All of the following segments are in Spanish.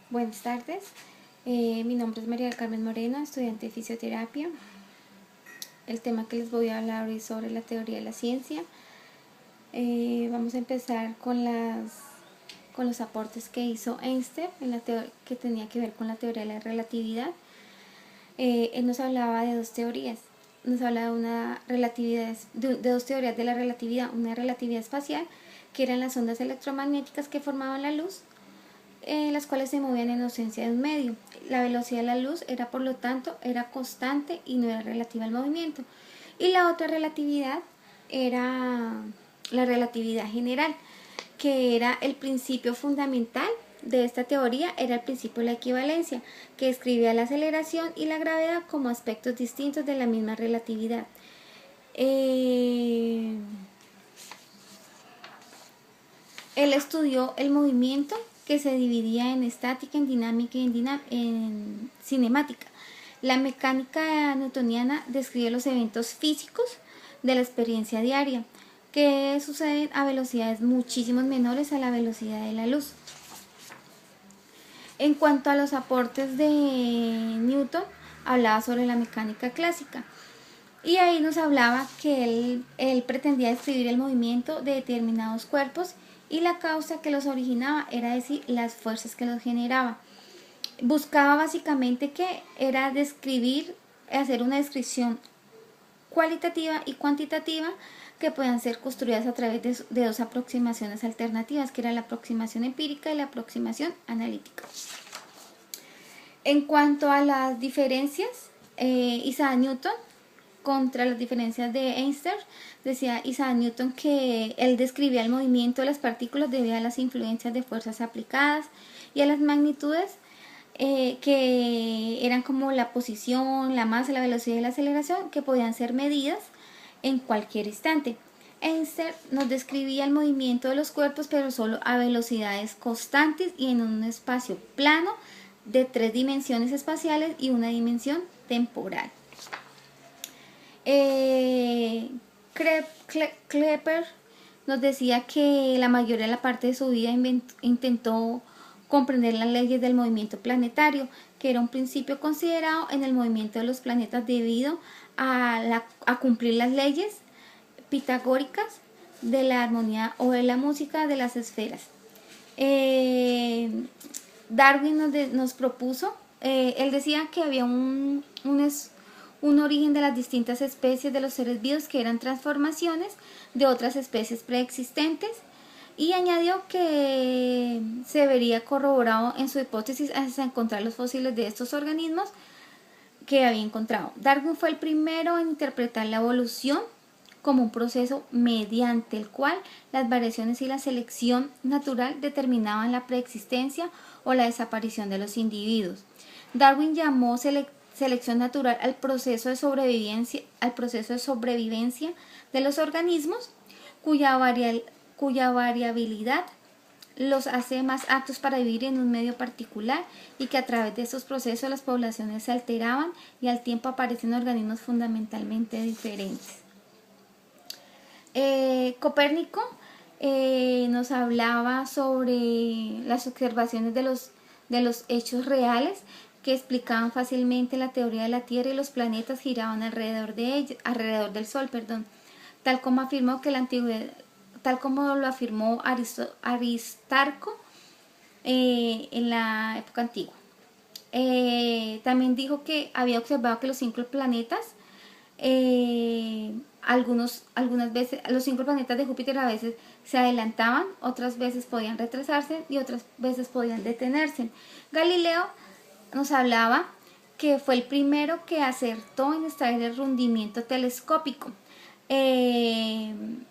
Buenas tardes, mi nombre es María del Carmen Moreno, estudiante de fisioterapia. El tema que les voy a hablar hoy es sobre la teoría de la ciencia. Vamos a empezar con los aportes que hizo Einstein que tenía que ver con la teoría de la relatividad. Él nos hablaba de dos teorías. Nos hablaba de una relatividad, de dos teorías de la relatividad, una relatividad espacial, que eran las ondas electromagnéticas que formaban la luz, las cuales se movían en ausencia de un medio. La velocidad de la luz era, por lo tanto, era constante y no era relativa al movimiento. Y la otra relatividad era la relatividad general, que era el principio fundamental de esta teoría, era el principio de la equivalencia, que describía la aceleración y la gravedad como aspectos distintos de la misma relatividad. Él estudió el movimiento, que se dividía en estática, en dinámica y en cinemática. La mecánica newtoniana describe los eventos físicos de la experiencia diaria, que suceden a velocidades muchísimo menores a la velocidad de la luz. En cuanto a los aportes de Newton, hablaba sobre la mecánica clásica. Y ahí nos hablaba que él pretendía describir el movimiento de determinados cuerpos y la causa que los originaba, era decir, las fuerzas que los generaba. Buscaba básicamente que era hacer una descripción cualitativa y cuantitativa que puedan ser construidas a través de dos aproximaciones alternativas, que era la aproximación empírica y la aproximación analítica. En cuanto a las diferencias, Isaac Newton contra las diferencias de Einstein, decía Isaac Newton que él describía el movimiento de las partículas debido a las influencias de fuerzas aplicadas y a las magnitudes que eran como la posición, la masa, la velocidad y la aceleración, que podían ser medidas en cualquier instante. Einstein nos describía el movimiento de los cuerpos, pero solo a velocidades constantes y en un espacio plano de 3 dimensiones espaciales y una dimensión temporal. Kepler nos decía que la mayoría de la parte de su vida intentó comprender las leyes del movimiento planetario, que era un principio considerado en el movimiento de los planetas debido a cumplir las leyes pitagóricas de la armonía o de la música de las esferas. Darwin nos propuso, él decía que había un origen de las distintas especies de los seres vivos, que eran transformaciones de otras especies preexistentes, y añadió que se vería corroborado en su hipótesis hasta encontrar los fósiles de estos organismos que había encontrado. Darwin fue el primero en interpretar la evolución como un proceso mediante el cual las variaciones y la selección natural determinaban la preexistencia o la desaparición de los individuos. Darwin llamó selección natural al proceso de sobrevivencia de los organismos, cuya variabilidad los hace más aptos para vivir en un medio particular, y que a través de estos procesos las poblaciones se alteraban y al tiempo aparecen organismos fundamentalmente diferentes. Copérnico nos hablaba sobre las observaciones de los hechos reales, que explicaban fácilmente la teoría de la Tierra y los planetas giraban alrededor del Sol, tal como afirmó que la antigüedad, tal como lo afirmó Aristarco en la época antigua. También dijo que había observado que los 5 planetas, algunas veces, los 5 planetas de Júpiter a veces se adelantaban, otras veces podían retrasarse y otras veces podían detenerse. Galileo nos hablaba que fue el primero que acertó en extraer el hundimiento telescópico. Él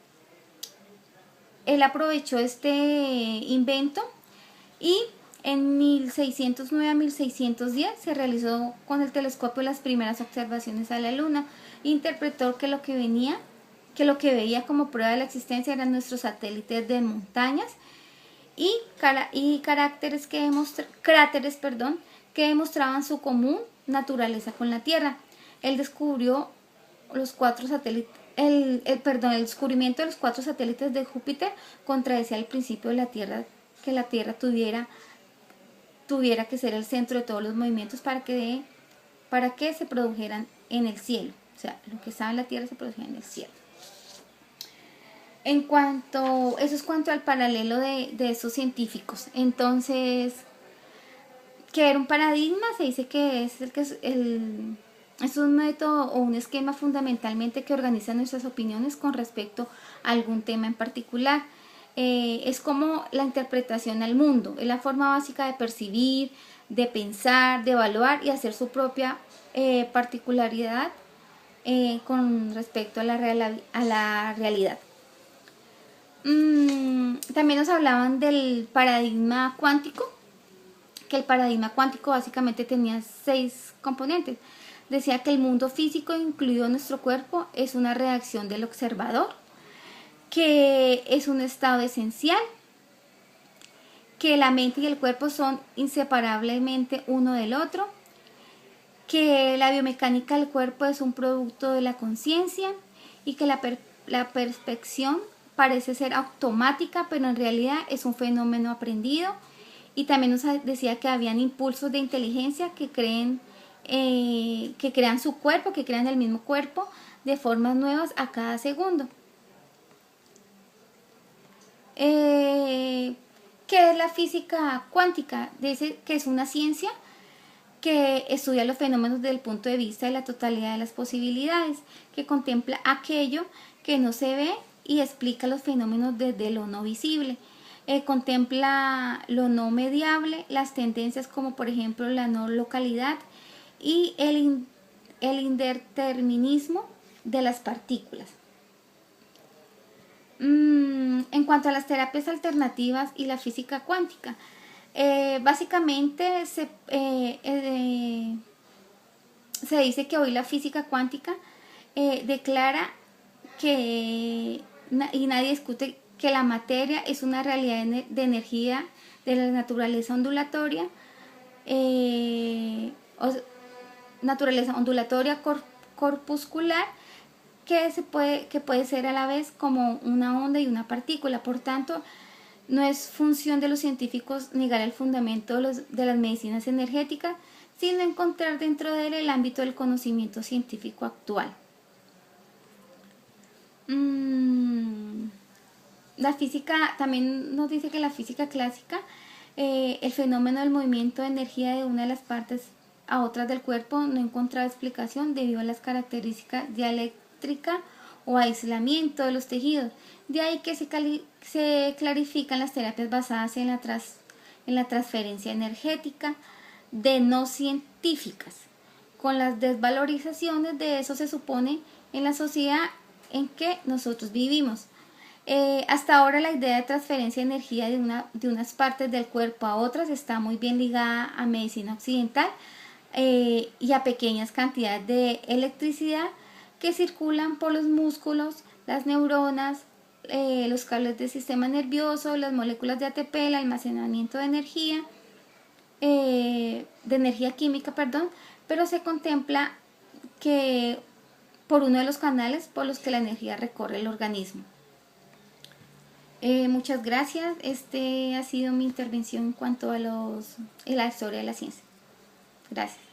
aprovechó este invento y en 1609 a 1610 se realizó con el telescopio las primeras observaciones a la Luna. Interpretó que lo que veía como prueba de la existencia eran nuestros satélites de montañas y cráteres que demostraban su común naturaleza con la Tierra. Él descubrió los 4 satélites. El descubrimiento de los 4 satélites de Júpiter contradecía el principio de la Tierra, que la Tierra tuviera tuviera que ser el centro de todos los movimientos para que se produjeran en el cielo. O sea, lo que estaba en la tierra se producía en el cielo. Eso es cuanto al paralelo de esos científicos. Entonces, ¿qué era un paradigma? Se dice que es un método o un esquema fundamentalmente que organiza nuestras opiniones con respecto a algún tema en particular. Es como la interpretación al mundo, es la forma básica de percibir, de pensar, de evaluar y hacer su propia particularidad con respecto a la realidad. También nos hablaban del paradigma cuántico, que el paradigma cuántico básicamente tenía 6 componentes. Decía que el mundo físico, incluido nuestro cuerpo, es una reacción del observador, que es un estado esencial, que la mente y el cuerpo son inseparablemente uno del otro, que la biomecánica del cuerpo es un producto de la conciencia y que la percepción parece ser automática, pero en realidad es un fenómeno aprendido. Y también nos decía que habían impulsos de inteligencia que crean su cuerpo, que crean el mismo cuerpo de formas nuevas a cada segundo. ¿Qué es la física cuántica? Dice que es una ciencia que estudia los fenómenos desde el punto de vista de la totalidad de las posibilidades, que contempla aquello que no se ve y explica los fenómenos desde lo no visible. Contempla lo no mediable, las tendencias como por ejemplo la no localidad y el indeterminismo de las partículas. En cuanto a las terapias alternativas y la física cuántica, básicamente se dice que hoy la física cuántica declara que, y nadie discute, que la materia es una realidad de energía de la naturaleza ondulatoria, corpuscular, que puede ser a la vez como una onda y una partícula. Por tanto, no es función de los científicos negar el fundamento de las medicinas energéticas, sino encontrar dentro de él el ámbito del conocimiento científico actual. La física también nos dice que la física clásica, el fenómeno del movimiento de energía de una de las partes a otras del cuerpo no encontraba explicación debido a las características dialéctricas o aislamiento de los tejidos. De ahí que se clarifican las terapias basadas en la transferencia energética de no científicas. Con las desvalorizaciones de eso se supone en la sociedad en que nosotros vivimos. Hasta ahora la idea de transferencia de energía de unas partes del cuerpo a otras está muy bien ligada a medicina occidental y a pequeñas cantidades de electricidad que circulan por los músculos, las neuronas, los cables del sistema nervioso, las moléculas de ATP, el almacenamiento de energía química, pero se contempla que por uno de los canales por los que la energía recorre el organismo. Muchas gracias. Ha sido mi intervención en cuanto a la historia de la ciencia. Gracias.